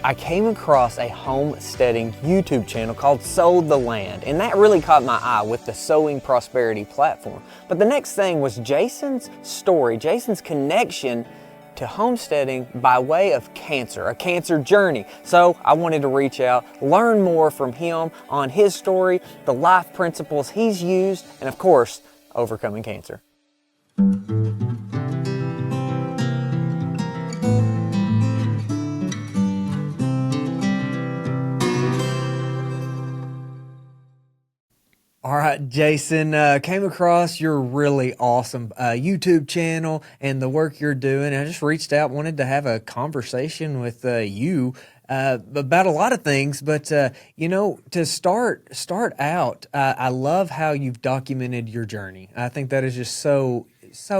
I came across a homesteading YouTube channel called Sow the Land, and that really caught my eye with the Sowing Prosperity platform. But the next thing was Jason's story, Jason's connection to homesteading by way of cancer, a cancer journey. So I wanted to reach out, learn more from him on his story, the life principles he's used, and of course, overcoming cancer. All right, Jason, came across your really awesome YouTube channel and the work you're doing. I just reached out, wanted to have a conversation with you about a lot of things, but to start out, I love how you've documented your journey. I think that is just so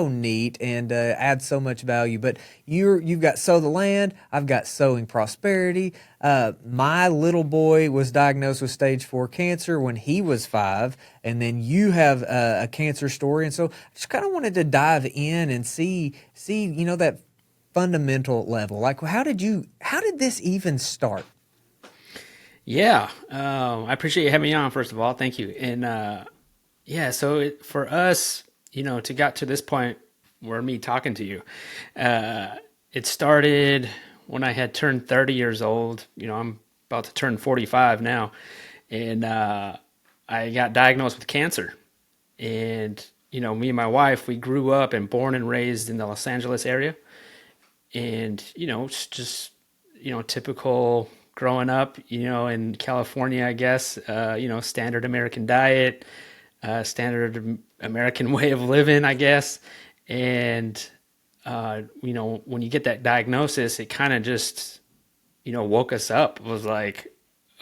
neat and adds so much value. But you've got Sow the Land, I've got Sowing Prosperity. My little boy was diagnosed with stage 4 cancer when he was 5, and then you have a cancer story. And so I just kind of wanted to dive in and see that fundamental level. Like, how did this even start? Yeah, I appreciate you having me on, first of all. Thank you. And for us, to got to this point where me talking to you, it started when I had turned 30 years old. I'm about to turn 45 now. And I got diagnosed with cancer. And, me and my wife, we grew up and born and raised in the Los Angeles area. And, it's just, typical growing up, in California, I guess, standard American diet, standard American way of living, I guess. And, when you get that diagnosis, it kind of just, woke us up. It was like,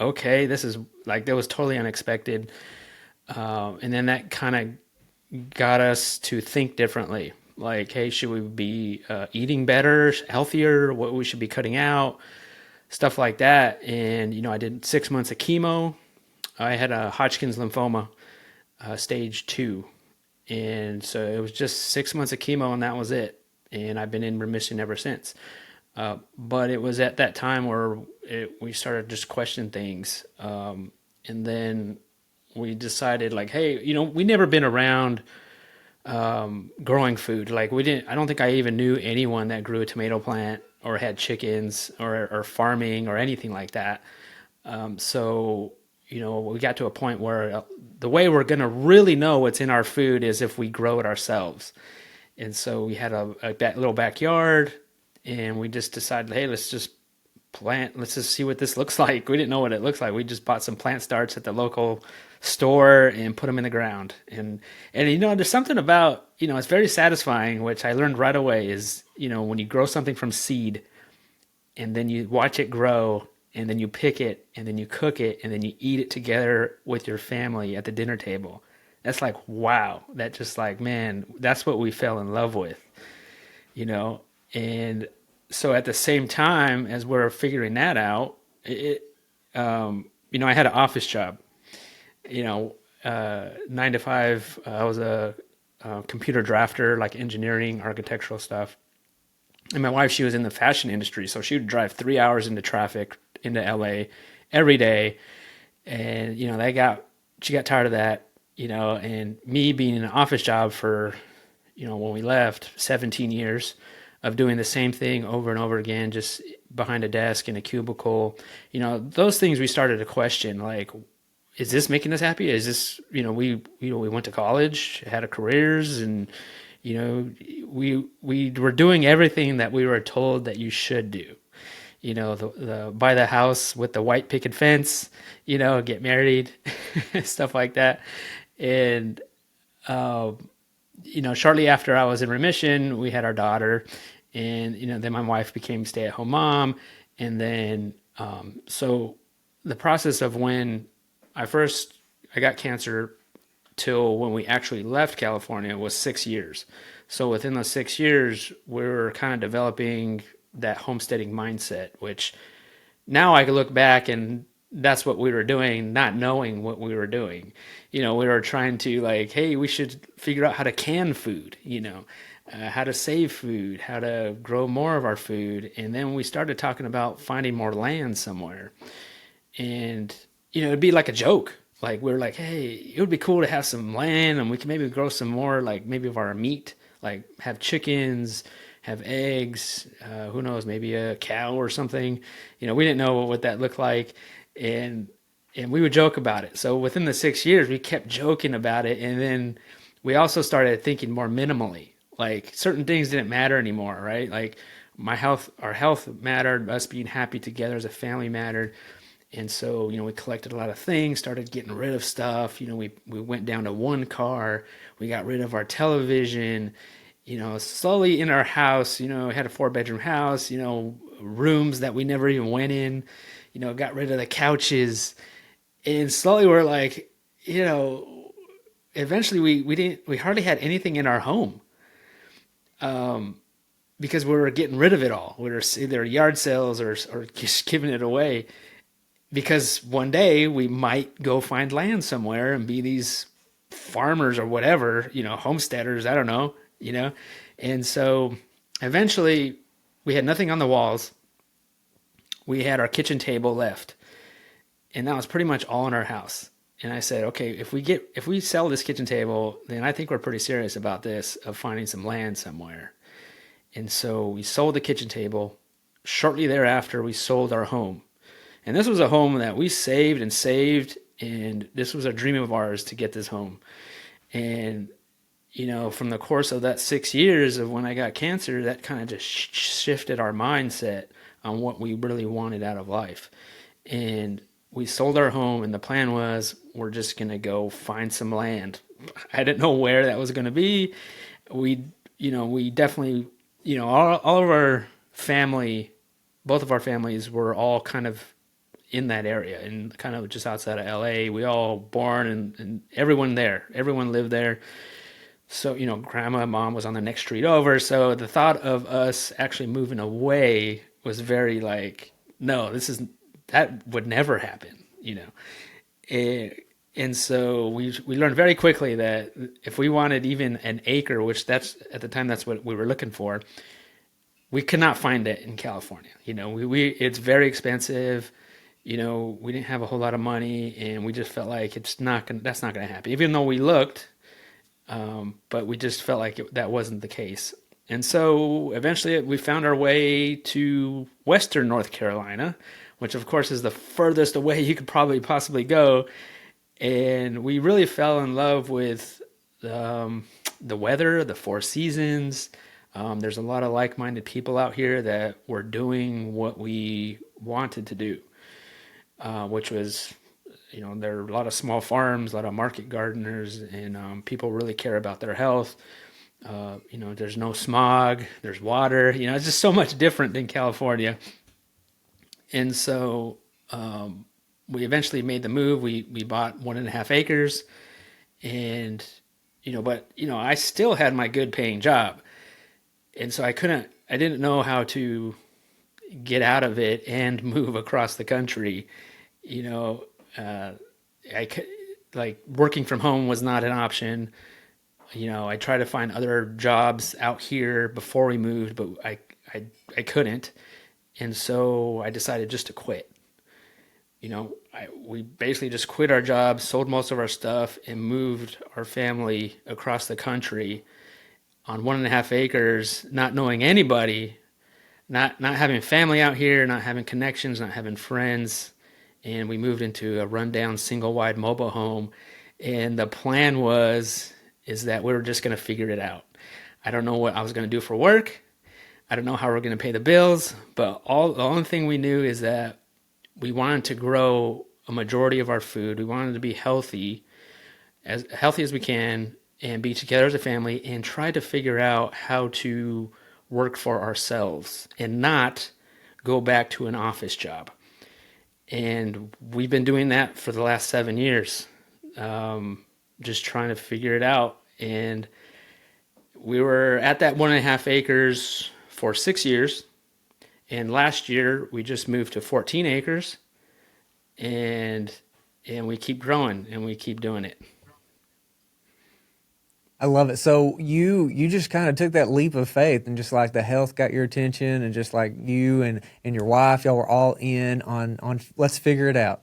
okay, this is like, that was totally unexpected. And then that kind of got us to think differently. Like, hey, should we be eating better, healthier, what we should be cutting out, stuff like that. And, I did 6 months of chemo. I had a Hodgkin's lymphoma, stage 2. And so it was just 6 months of chemo and that was it. And I've been in remission ever since. But it was at that time where we started just questioning things. And then we decided like, hey, we never been around growing food. Like I don't think I even knew anyone that grew a tomato plant or had chickens or farming or anything like that. So we got to a point where the way we're going to really know what's in our food is if we grow it ourselves. And so we had a little backyard and we just decided, hey, let's just see what this looks like. We didn't know what it looks like. We just bought some plant starts at the local store and put them in the ground. And there's something about, it's very satisfying, which I learned right away is, when you grow something from seed and then you watch it grow and then you pick it and then you cook it and then you eat it together with your family at the dinner table. That's like, wow, that just like, man, that's what we fell in love with, and so at the same time as we're figuring that out, I had an office job, 9 to 5. I was a computer drafter, like engineering, architectural stuff. And my wife, she was in the fashion industry. So she would drive 3 hours into traffic into LA every day. And, she got tired of that, and me being in an office job for, when we left, 17 years of doing the same thing over and over again, just behind a desk in a cubicle, those things we started to question, like, is this making us happy? Is this, we went to college, had a careers, and, we were doing everything that we were told that you should do. The buy the house with the white picket fence, get married, stuff like that. And, shortly after I was in remission, we had our daughter, and, then my wife became stay-at-home mom. And then, so the process of when I got cancer till when we actually left California was 6 years. So within those 6 years, we were kind of developing that homesteading mindset, which now I can look back and that's what we were doing, not knowing what we were doing. We were trying to like, hey, we should figure out how to can food, how to save food, how to grow more of our food. And then we started talking about finding more land somewhere. And, it'd be like a joke. Like, we are like, hey, it would be cool to have some land and we can maybe grow some more, like maybe of our meat, like have chickens, have eggs, who knows, maybe a cow or something. We didn't know what that looked like. And, and we would joke about it. So within the 6 years, we kept joking about it. And then we also started thinking more minimally. Like certain things didn't matter anymore, right? Like our health mattered, us being happy together as a family mattered. And so, we collected a lot of things, started getting rid of stuff. We went down to one car. We got rid of our television. Slowly in our house, we had a 4-bedroom house, rooms that we never even went in, got rid of the couches. And slowly we're like, eventually we hardly had anything in our home, because we were getting rid of it all. We were either yard sales or just giving it away, because one day we might go find land somewhere and be these farmers or whatever, homesteaders, I don't know, And so eventually we had nothing on the walls. We had our kitchen table left, and that was pretty much all in our house. And I said, okay, if we sell this kitchen table, then I think we're pretty serious about this, of finding some land somewhere. And so we sold the kitchen table. Shortly thereafter, we sold our home. And this was a home that we saved and saved, and this was a dream of ours to get this home. And, from the course of that 6 years of when I got cancer, that kind of just shifted our mindset on what we really wanted out of life. And we sold our home, and the plan was we're just going to go find some land. I didn't know where that was going to be. We definitely, all of our family, both of our families were all kind of in that area and kind of just outside of LA. We all born and everyone lived there. So, grandma and mom was on the next street over. So the thought of us actually moving away was very like, no, that would never happen. And so we learned very quickly that if we wanted even an acre, which that's at the time, that's what we were looking for, we could not find it in California. It's very expensive. We didn't have a whole lot of money, and we just felt like that's not gonna happen. Even though we looked, but we just felt like that wasn't the case. And so eventually we found our way to Western North Carolina, which of course is the furthest away you could probably possibly go. And we really fell in love with the weather, the 4 seasons. There's a lot of like-minded people out here that were doing what we wanted to do, which was, there are a lot of small farms, a lot of market gardeners, and people really care about their health. There's no smog, there's water, it's just so much different than California. And so we eventually made the move. We bought 1.5 acres, and, I still had my good paying job. And so I didn't know how to get out of it and move across the country. I could, like, working from home was not an option. I tried to find other jobs out here before we moved, but I couldn't. And so I decided just to quit. We basically just quit our jobs, sold most of our stuff, and moved our family across the country on 1.5 acres, not knowing anybody, not having family out here, not having connections, not having friends. And we moved into a rundown single wide mobile home. And the plan is that we were just going to figure it out. I don't know what I was going to do for work. I don't know how we're going to pay the bills, but the only thing we knew is that we wanted to grow a majority of our food. We wanted to be healthy as we can, and be together as a family, and try to figure out how to work for ourselves and not go back to an office job. And we've been doing that for the last 7 years, just trying to figure it out. And we were at that 1.5 acres for 6 years. And last year we just moved to 14 acres, and we keep growing and we keep doing it. I love it. So you just kind of took that leap of faith and just like the health got your attention and just like you and your wife, y'all were all in on let's figure it out.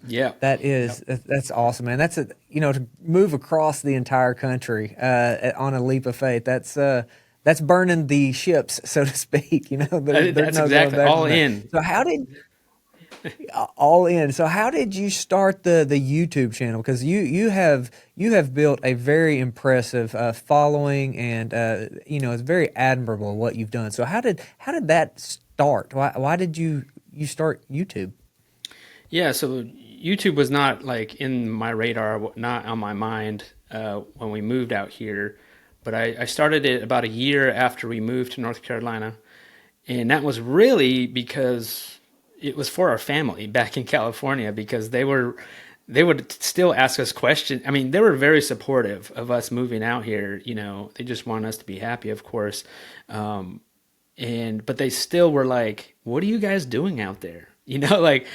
Yeah. That's awesome, man. That's a to move across the entire country on a leap of faith. That's burning the ships, so to speak. There's That's no going exactly back all from that. in. So how did all in. So how did you start the YouTube channel? Because you have built a very impressive following, and it's very admirable what you've done. So how did that start? Why did you start YouTube? Yeah, so YouTube was not like in my radar, not on my mind when we moved out here. But I started it about a year after we moved to North Carolina. And that was really because it was for our family back in California because they would still ask us questions. I mean, they were very supportive of us moving out here. They just want us to be happy, of course. And but they still were like, "What are you guys doing out there?" Like,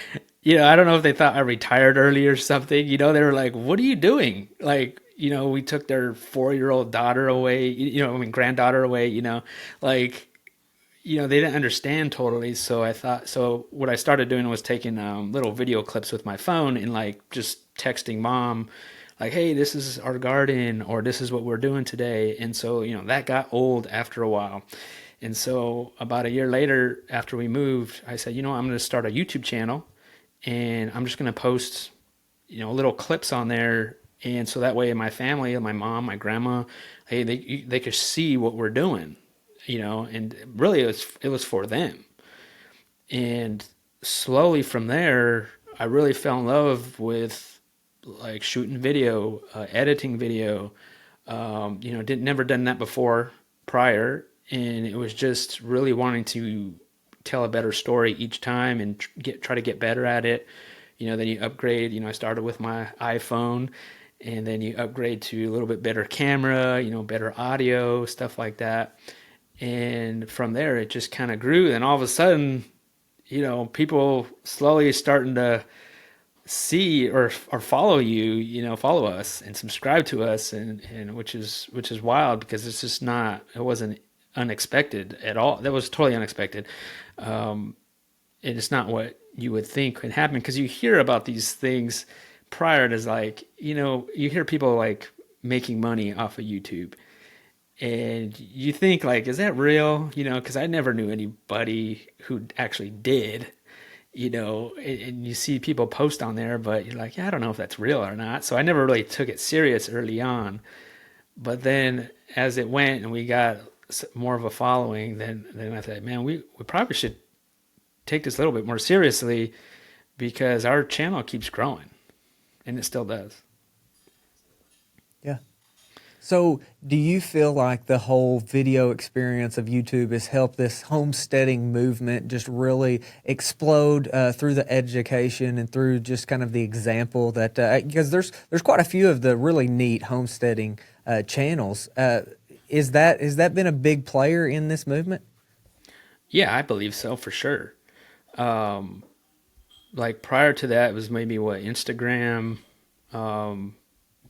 I don't know if they thought I retired early or something. They were like, "What are you doing?" Like, we took their 4-year-old daughter away. I mean, granddaughter away. Like they didn't understand totally. So what I started doing was taking little video clips with my phone and like just texting mom, like, hey, this is our garden or this is what we're doing today. And so, that got old after a while. And so about a year later, after we moved, I said, I'm going to start a YouTube channel and I'm just going to post, little clips on there. And so that way my family, my mom, my grandma, hey, they could see what we're doing, and really it was for them. And slowly from there, I really fell in love with like shooting video, editing video. Didn't never done that before prior, and it was just really wanting to tell a better story each time and try to get better at it. Then you upgrade. I started with my iPhone, and then you upgrade to a little bit better camera, better audio, stuff like that. And from there, it just kind of grew. And all of a sudden, people slowly starting to see or follow you, follow us and subscribe to us, and which is wild because it wasn't unexpected at all. That was totally unexpected. And it's not what you would think could happen because you hear about these things prior to like, you hear people like making money off of YouTube and you think like, is that real? Because I never knew anybody who actually did, and you see people post on there, but you're like, yeah, I don't know if that's real or not. So I never really took it serious early on. But then as it went and we got more of a following, then I thought, man, we probably should take this a little bit more seriously because our channel keeps growing and it still does. Yeah. So, do you feel like the whole video experience of YouTube has helped this homesteading movement just really explode through the education and through just kind of the example that because there's quite a few of the really neat homesteading channels. Is that been a big player in this movement? Yeah, I believe so for sure. Like prior to that, it was maybe what Instagram,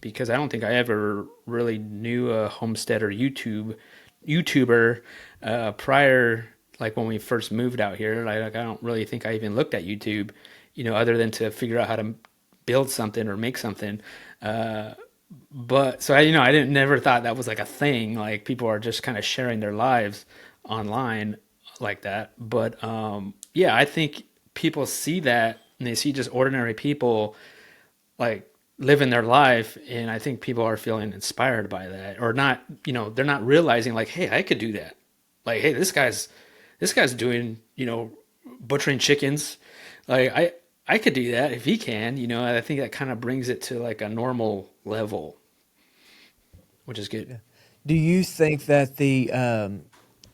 because I don't think I ever really knew a homesteader YouTuber prior, like when we first moved out here. Like I don't really think I even looked at YouTube, other than to figure out how to build something or make something. But so I didn't never thought that was like a thing. Like people are just kind of sharing their lives online like that. But yeah, I think people see that and they see just ordinary people like living their life, and I think people are feeling inspired by that, or not. They're not realizing like, hey, I could do that. Like, hey, this guy's doing butchering chickens. Like I could do that if he can. I think that kind of brings it to like a normal level, which is good. Do you think that the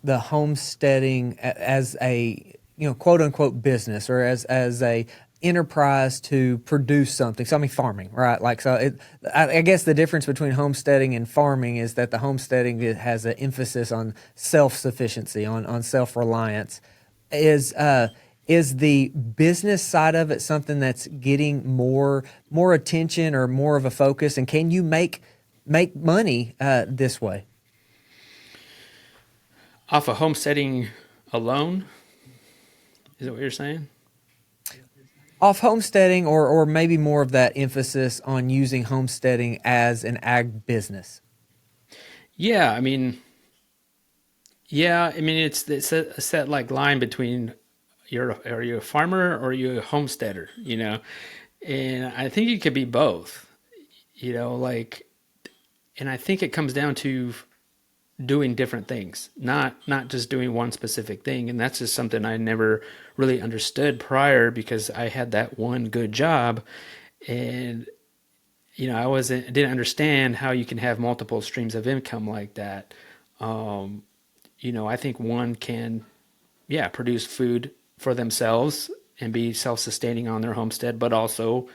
homesteading as a quote unquote business or as a enterprise to produce something? So I mean farming, right? Like so, I guess the difference between homesteading and farming is that the homesteading has an emphasis on self-sufficiency, on self-reliance. Is the business side of it something that's getting more attention or more of a focus? And can you make make money this way? Off of homesteading alone, is that what you're saying? Off homesteading, or maybe more of that emphasis on using homesteading as an ag business. Yeah, I mean, yeah, I mean it's a set like line between are you a farmer or are you a homesteader, you know? And I think it could be both, you know, like, and I think it comes down to doing different things, not just doing one specific thing. And that's just something I never really understood prior because I had that one good job, and you know, didn't understand how you can have multiple streams of income like that. Um, you know, I think one can, yeah, produce food for themselves and be self-sustaining on their homestead, but also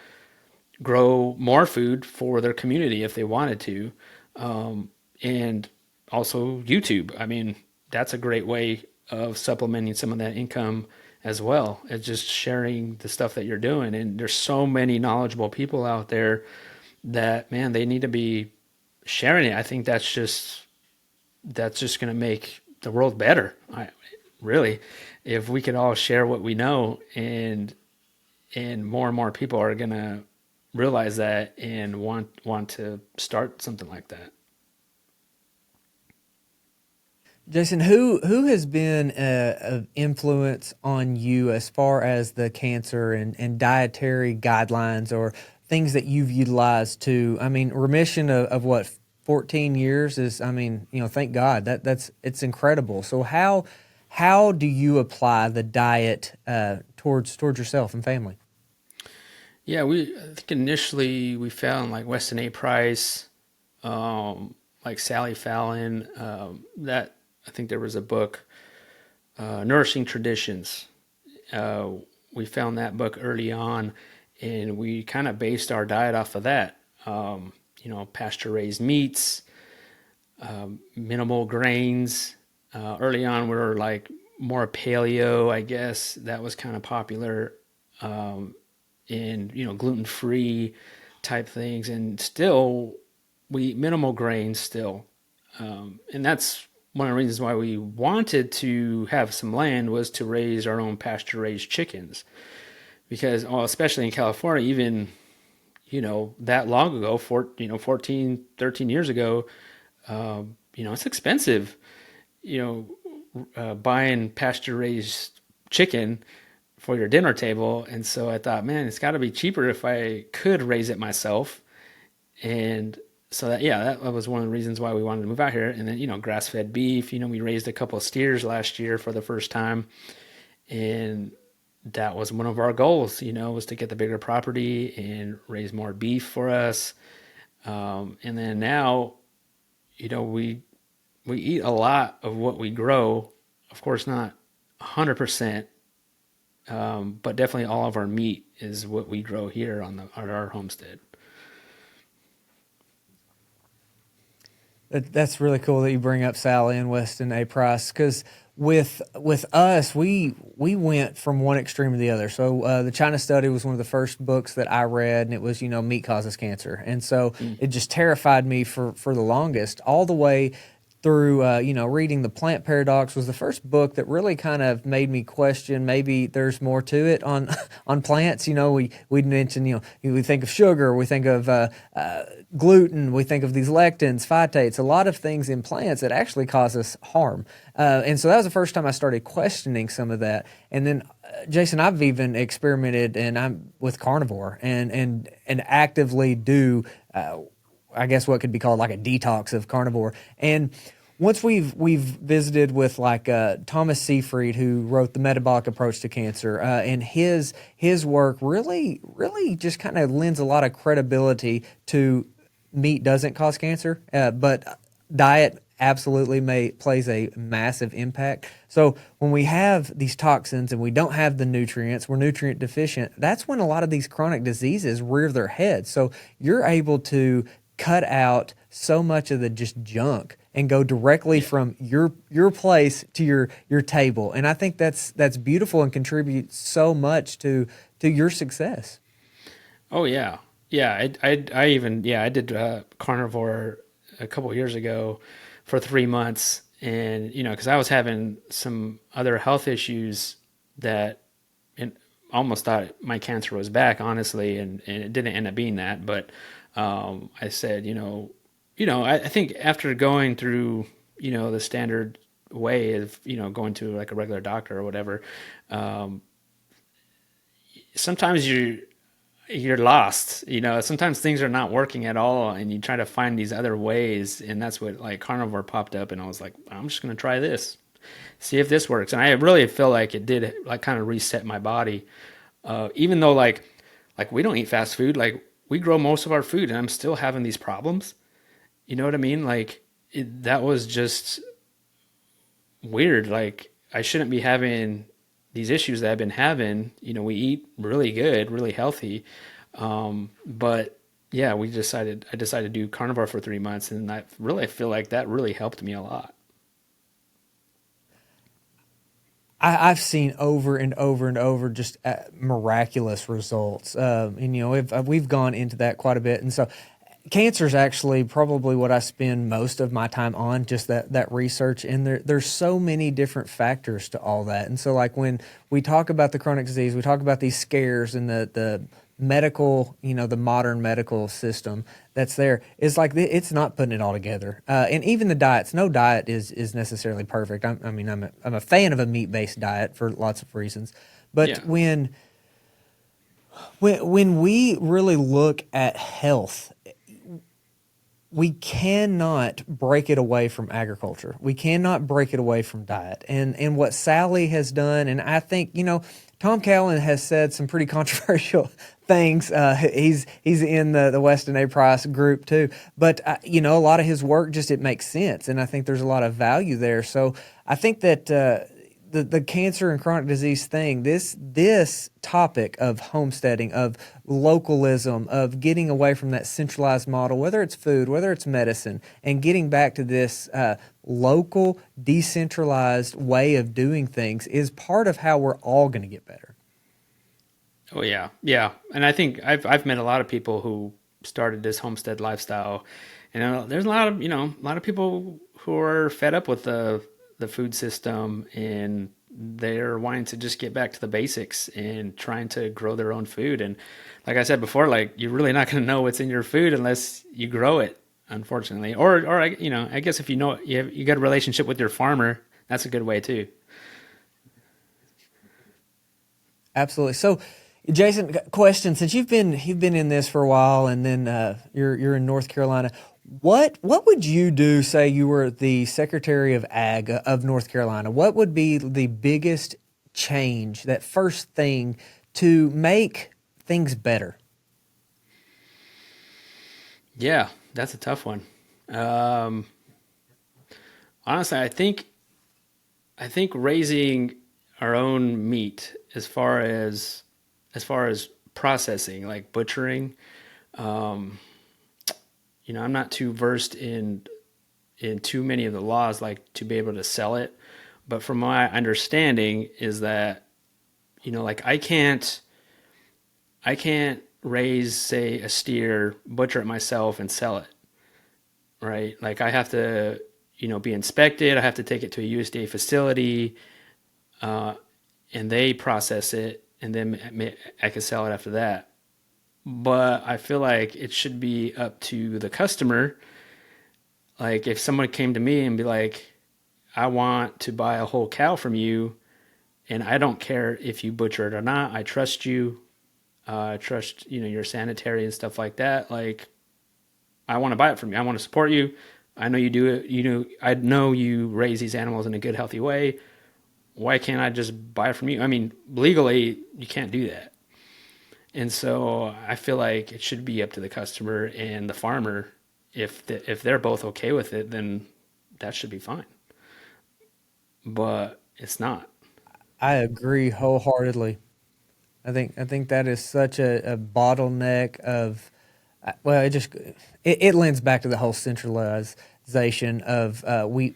grow more food for their community if they wanted to. And also YouTube. I mean, that's a great way of supplementing some of that income as well. It's just sharing the stuff that you're doing. And there's so many knowledgeable people out there that, man, they need to be sharing it. I think that's just going to make the world better. Really, if we could all share what we know, and more people are going to realize that and want to start something like that. Jason, who has been an influence on you as far as the cancer and dietary guidelines or things that you've utilized to? I mean, remission of what, 14 years is, I mean, thank God that's it's incredible. So how do you apply the diet towards yourself and family? Yeah, I think initially we found like Weston A. Price, like Sally Fallon. That I think there was a book, Nourishing Traditions. Uh, we found that book early on, and we kind of based our diet off of that. You know, pasture raised meats, minimal grains. Early on, we were like more paleo, I guess. That was kind of popular. And you know, gluten free type things, and still we eat minimal grains still, and that's one of the reasons why we wanted to have some land was to raise our own pasture raised chickens, because well, especially in California, even you know that long ago, 14, 13 years ago, you know, it's expensive, you buying pasture raised chicken for your dinner table. And so I thought, man, it's got to be cheaper if I could raise it myself. And so that, yeah, that was one of the reasons why we wanted to move out here. And then, you know, grass fed beef, you know, we raised a couple of steers last year for the first time. And that was one of our goals, you know, was to get the bigger property and raise more beef for us. And then now, you know, we eat a lot of what we grow. Of course, not 100%, but definitely all of our meat is what we grow here on our homestead. That's really cool that you bring up Sally and Weston A. Price, because with us, we went from one extreme to the other. So the China Study was one of the first books that I read, and it was meat causes cancer, and so it just terrified me for the longest, all the way through reading The Plant Paradox was the first book that really kind of made me question maybe there's more to it on on plants. We mentioned we think of sugar, we think of gluten, we think of these lectins, phytates, a lot of things in plants that actually cause us harm. And so that was the first time I started questioning some of that. And then Jason, I've even experimented, and I'm with carnivore and actively do. I guess what could be called like a detox of carnivore. And once we've visited with like Thomas Seyfried, who wrote The Metabolic Approach to Cancer, and his work really just kind of lends a lot of credibility to meat doesn't cause cancer, but diet absolutely plays a massive impact. So when we have these toxins and we don't have the nutrients, we're nutrient deficient, that's when a lot of these chronic diseases rear their heads. So you're able to cut out so much of the just junk and go directly from your place to your table. And I think that's beautiful and contributes so much to your success. Oh yeah. Yeah, I even yeah I did carnivore a couple years ago for 3 months, and because I was having some other health issues that and almost thought my cancer was back, honestly, and it didn't end up being that. But I said, I think after going through the standard way of going to like a regular doctor or whatever, sometimes you're lost. Sometimes things are not working at all, and you try to find these other ways, and that's what like carnivore popped up, and I was like, I'm just gonna try this, see if this works, and I really feel like it did like kind of reset my body. Even though like we don't eat fast food, like we grow most of our food, and I'm still having these problems. You know what I mean? Like that was just weird. Like I shouldn't be having these issues that I've been having. We eat really good, really healthy, but yeah, I decided to do carnivore for 3 months, and I really feel like that really helped me a lot. I've seen over and over and over just miraculous results. And we've gone into that quite a bit, and so cancer is actually probably what I spend most of my time on, just that research. And there's so many different factors to all that. And so, like when we talk about the chronic disease, we talk about these scares and the medical, the modern medical system that's there is like it's not putting it all together. And even the diets, no diet is necessarily perfect. I'm a fan of a meat based diet for lots of reasons, but Yeah. when we really look at health, we cannot break it away from agriculture. We cannot break it away from diet. And what Sally has done, and I think, Tom Callan has said some pretty controversial things. He's in the Weston A. Price group too. But, a lot of his work just, it makes sense. And I think there's a lot of value there. So I think that the cancer and chronic disease thing, this topic of homesteading, of localism, of getting away from that centralized model, whether it's food, whether it's medicine, and getting back to this local, decentralized way of doing things is part of how we're all going to get better. Oh yeah, yeah. And I think I've met a lot of people who started this homestead lifestyle, and there's a lot of people who are fed up with the food system, and they're wanting to just get back to the basics and trying to grow their own food. And like I said before, like you're really not going to know what's in your food unless you grow it, unfortunately. I guess if you got a relationship with your farmer, that's a good way too. Absolutely. So, Jason, question: since you've been in this for a while, and then you're in North Carolina, what would you do? Say you were the Secretary of Ag of North Carolina. What would be the biggest change? That first thing to make things better. Yeah, that's a tough one. Um, Honestly, I think raising our own meat as far as processing, like butchering. Um, I'm not too versed in too many of the laws, like to be able to sell it. But from my understanding is that like I can't raise, say, a steer, butcher it myself, and sell it, right? Like I have to be inspected. I have to take it to a USDA facility, uh, and they process it, and then I can sell it after that. But I feel like it should be up to the customer. Like if someone came to me and be like, I want to buy a whole cow from you, and I don't care if you butcher it or not. I trust you. I trust your sanitary and stuff like that. Like I want to buy it from you. I want to support you. I know you do it. I know you raise these animals in a good, healthy way. Why can't I just buy it from you? I mean, legally, you can't do that. And so I feel like it should be up to the customer and the farmer. If they're both okay with it, then that should be fine. But it's not. I agree wholeheartedly. I think that is such a bottleneck of well, it lends back to the whole centralization of we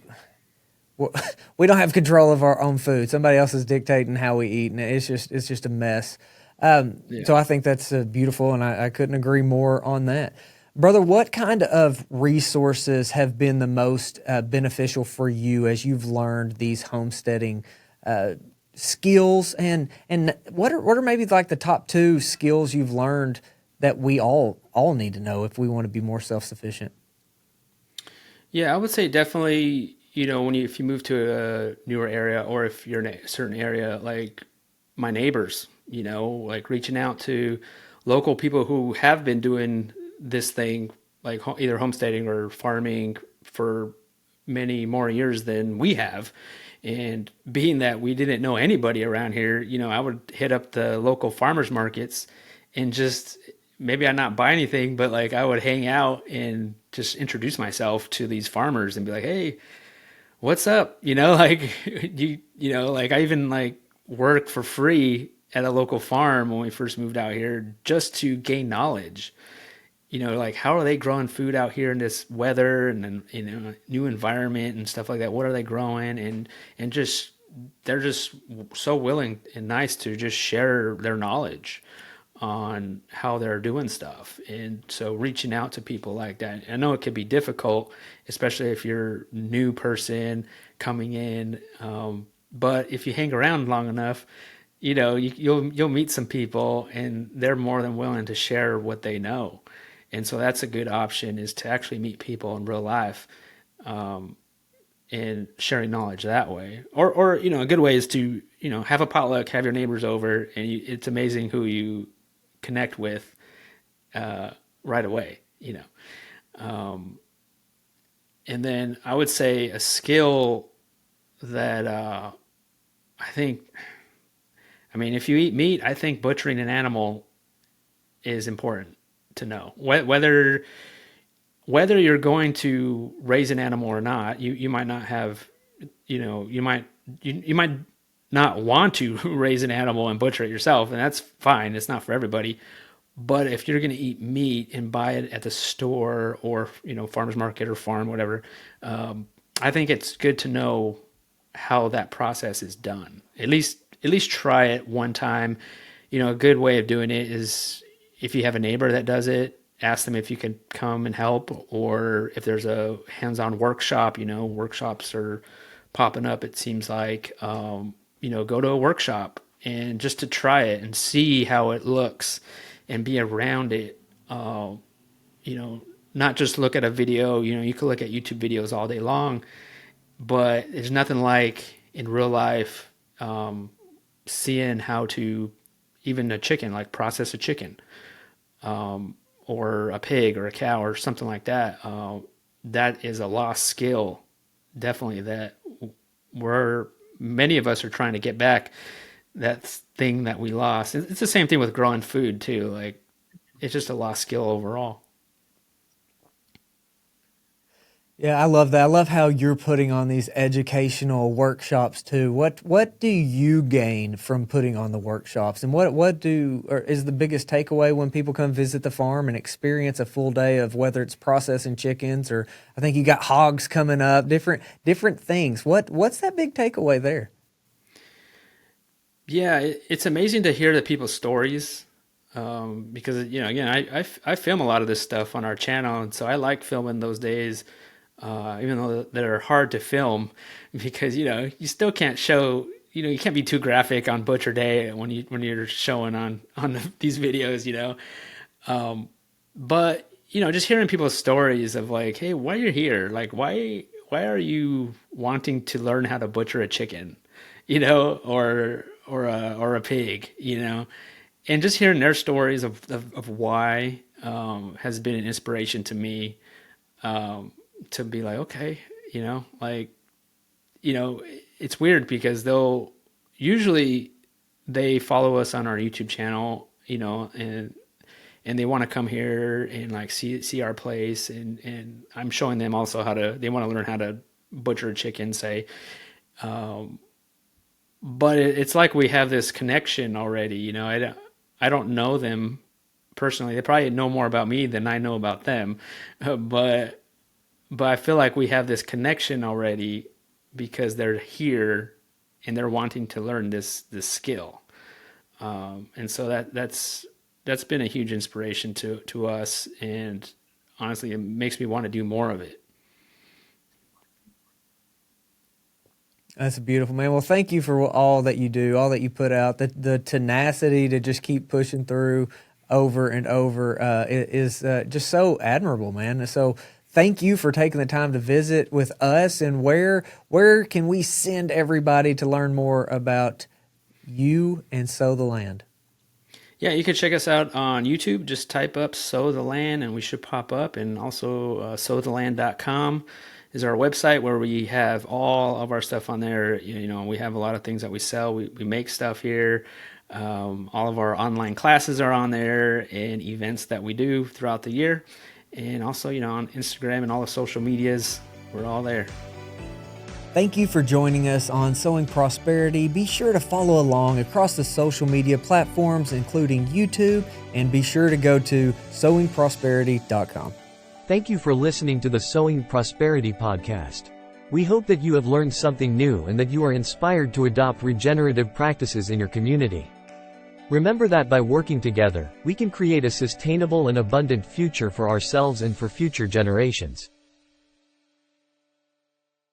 don't have control of our own food. Somebody else is dictating how we eat, and it's just a mess. Yeah. So I think that's beautiful, and I couldn't agree more on that. Brother, what kind of resources have been the most beneficial for you as you've learned these homesteading uh, skills, and what are maybe like the top two skills you've learned that we all need to know if we want to be more self sufficient? Yeah, I would say definitely, when if you move to a newer area or if you're in a certain area, like my neighbors, like reaching out to local people who have been doing this thing, like either homesteading or farming for many more years than we have. And being that we didn't know anybody around here, I would hit up the local farmers markets and just maybe I not buy anything, but like I would hang out and just introduce myself to these farmers and be like, "Hey, what's up?" Like like I even like work for free at a local farm when we first moved out here just to gain knowledge. Like how are they growing food out here in this weather and then new environment and stuff like that? What are they growing and just they're just so willing and nice to just share their knowledge on how they're doing stuff. And so reaching out to people like that, I know it could be difficult, especially if you're a new person coming in. But if you hang around long enough, you'll meet some people and they're more than willing to share what they know. And so that's a good option is to actually meet people in real life and sharing knowledge that way. Or a good way is to, have a potluck, have your neighbors over, and it's amazing who you connect with right away. And then I would say a skill that I think, I mean, if you eat meat, I think butchering an animal is important to know. Whether you're going to raise an animal or not, you might not have, you might not want to raise an animal and butcher it yourself, and that's fine. It's not for everybody. But if you're going to eat meat and buy it at the store or farmers market or farm, whatever, I think it's good to know how that process is done. At least try it one time. A good way of doing it is if you have a neighbor that does it, ask them if you can come and help, or if there's a hands-on workshop. Workshops are popping up. It seems like go to a workshop and just to try it and see how it looks and be around it. You know, not just look at a video. You could look at YouTube videos all day long, but there's nothing like in real life seeing how to even a chicken, like process a chicken, or a pig or a cow or something like that. That is a lost skill, definitely. That we're many of us are trying to get back that thing that we lost. It's the same thing with growing food too. Like it's just a lost skill overall. Yeah, I love that. I love how you're putting on these educational workshops too. What do you gain from putting on the workshops, and what do or is the biggest takeaway when people come visit the farm and experience a full day of whether it's processing chickens or I think you got hogs coming up, different things. What's that big takeaway there? Yeah, it's amazing to hear the people's stories because again, I film a lot of this stuff on our channel, and so I like filming those days, even though they're hard to film because you still can't show. You can't be too graphic on Butcher Day when you're showing on these videos. But just hearing people's stories of like, hey, why you're here? Like, why are you wanting to learn how to butcher a chicken? Or a pig, and just hearing their stories of why has been an inspiration to me to be like, okay, like it's weird because usually they follow us on our YouTube channel, and they want to come here and like see our place, and I'm showing them also they want to learn how to butcher a chicken, say. But it's like we have this connection already. I don't know them personally. They probably know more about me than I know about them, but I feel like we have this connection already because they're here and they're wanting to learn this skill. And so that's been a huge inspiration to us, and honestly, it makes me want to do more of it. That's beautiful, man. Well, thank you for all that you do, all that you put out, the tenacity to just keep pushing through over and over is just so admirable, man. So thank you for taking the time to visit with us. And where can we send everybody to learn more about you and Sow the Land? Yeah, you can check us out on YouTube. Just type up Sow the Land and we should pop up. And also sowtheland.com is our website where we have all of our stuff on there. You know, we have a lot of things that we sell. We make stuff here. All of our online classes are on there and events that we do throughout the year. And also, you know, on Instagram and all the social medias, we're all there. Thank you for joining us on Sowing Prosperity. Be sure to follow along across the social media platforms, including YouTube, and be sure to go to sowingprosperity.com. Thank you for listening to the Sowing Prosperity podcast. We hope that you have learned something new and that you are inspired to adopt regenerative practices in your community. Remember that by working together, we can create a sustainable and abundant future for ourselves and for future generations.